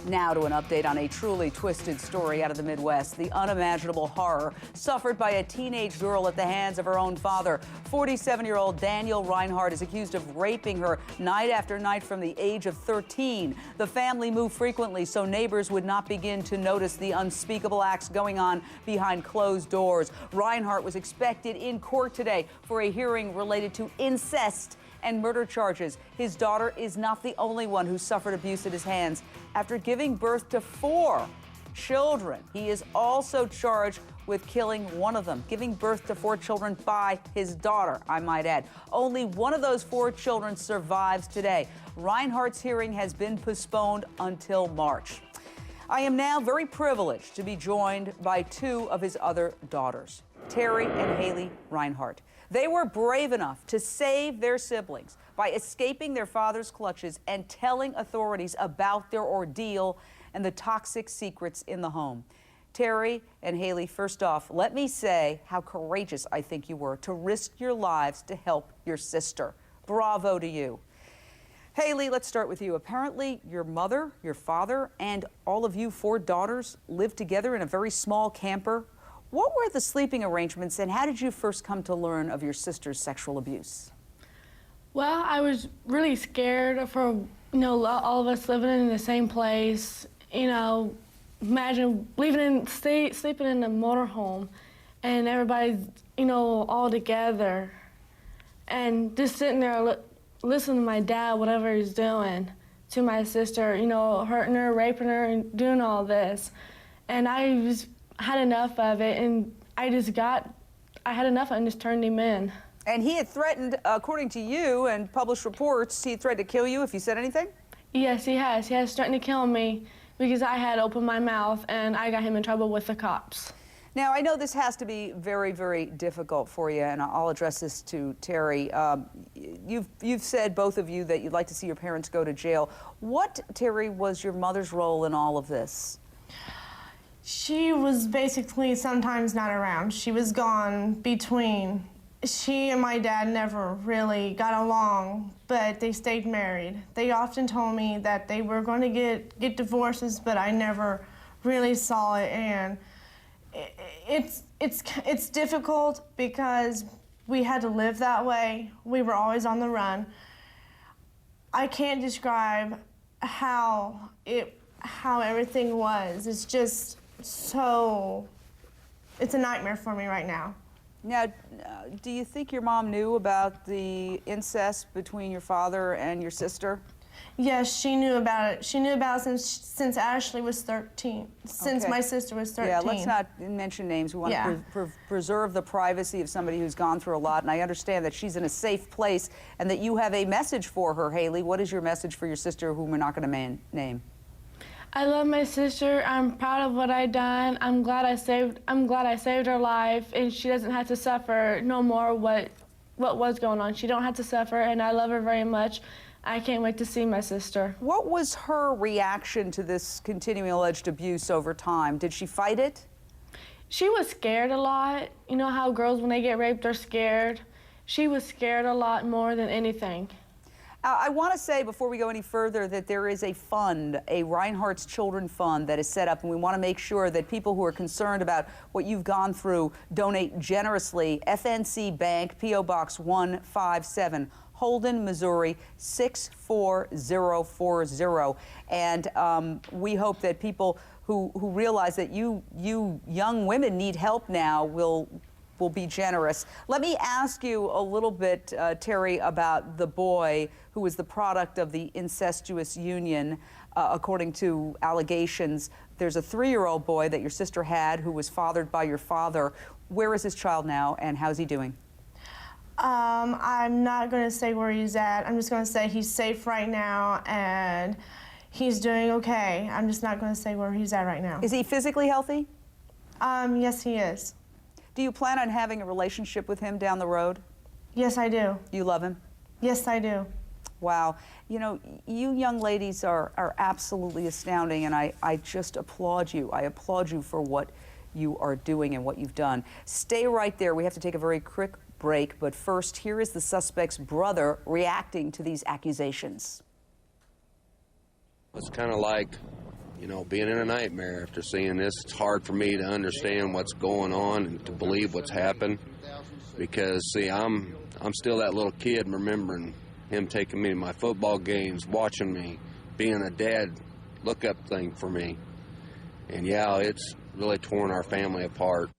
Now to an update on a truly twisted story out of the Midwest. The unimaginable horror suffered by a teenage girl at the hands of her own father. 47-year-old Danial Rinehart is accused of raping her night after night from the age of 13. The family moved frequently so neighbors would not begin to notice the unspeakable acts going on behind closed doors. Rinehart was expected in court today for a hearing related to incest and murder charges. His daughter is not the only one who suffered abuse at his hands. After giving birth to 4 children, he is also charged with killing one of them, giving birth to 4 children by his daughter, I might add. Only one of those 4 children survives today. Rinehart's hearing has been postponed until March. I am now very privileged to be joined by 2 of his other daughters, Terry and Haley Rinehart. They were brave enough to save their siblings by escaping their father's clutches and telling authorities about their ordeal and the toxic secrets in the home. Terry and Haley, first off, let me say how courageous I think you were to risk your lives to help your sister. Bravo to you. Haley, let's start with you. Apparently, your mother, your father, and all of you 4 daughters lived together in a very small camper. What were the sleeping arrangements, and how did you first come to learn of your sister's sexual abuse? Well, I was really scared for, all of us living in the same place. Imagine sleeping in a motorhome and everybody's, all together. And just sitting there listening to my dad, whatever he's doing to my sister, hurting her, raping her, and doing all this. And I had enough of it, and I had enough and just turned him in. And he had threatened, according to you and published reports, he threatened to kill you if you said anything? Yes, he has. He has threatened to kill me because I had opened my mouth and I got him in trouble with the cops. Now, I know this has to be very, very difficult for you, and I'll address this to Terry. You've said, both of you, that you'd like to see your parents go to jail. What, Terry, was your mother's role in all of this? She was basically sometimes not around. She was gone between. She and my dad never really got along, but they stayed married. They often told me that they were going to get divorces, but I never really saw it. And it's difficult because we had to live that way. We were always on the run. I can't describe how everything was. It's just it's a nightmare for me right now. Now, do you think your mom knew about the incest between your father and your sister? Yes, she knew about it. She knew about it since Ashley was 13, since my sister was 13. Yeah, let's not mention names. We want to preserve the privacy of somebody who's gone through a lot, and I understand that she's in a safe place and that you have a message for her, Haley. What is your message for your sister, whom we're not going to name? I love my sister. I'm proud of what I done. I'm glad I saved her life, and she doesn't have to suffer no more what was going on. She don't have to suffer, and I love her very much. I can't wait to see my sister. What was her reaction to this continuing alleged abuse over time? Did she fight it? She was scared a lot. You know how girls, when they get raped, are scared? She was scared a lot more than anything. I want to say, before we go any further, that there is a fund, a Rinehart's Children Fund, that is set up, and we want to make sure that people who are concerned about what you've gone through donate generously. FNC Bank, P.O. Box 157, Holden, Missouri, 64040. And we hope that people who realize that you young women need help now will be generous. Let me ask you a little bit, Terry, about the boy who was the product of the incestuous union, according to allegations. There's a 3-year-old boy that your sister had who was fathered by your father. Where is this child now, and how's he doing? I'm not going to say where he's at. I'm just going to say he's safe right now, and he's doing okay. I'm just not going to say where he's at right now. Is he physically healthy? Yes, he is. Do you plan on having a relationship with him down the road? Yes, I do. You love him? Yes, I do. Wow. You know, you young ladies are absolutely astounding, and I just applaud you. I applaud you for what you are doing and what you've done. Stay right there. We have to take a very quick break, but first, here is the suspect's brother reacting to these accusations. It's kind of like you know, being in a nightmare after seeing this. It's hard for me to understand what's going on and to believe what's happened because, see, I'm still that little kid remembering him taking me to my football games, watching me, being a dad look-up thing for me. And, yeah, it's really torn our family apart.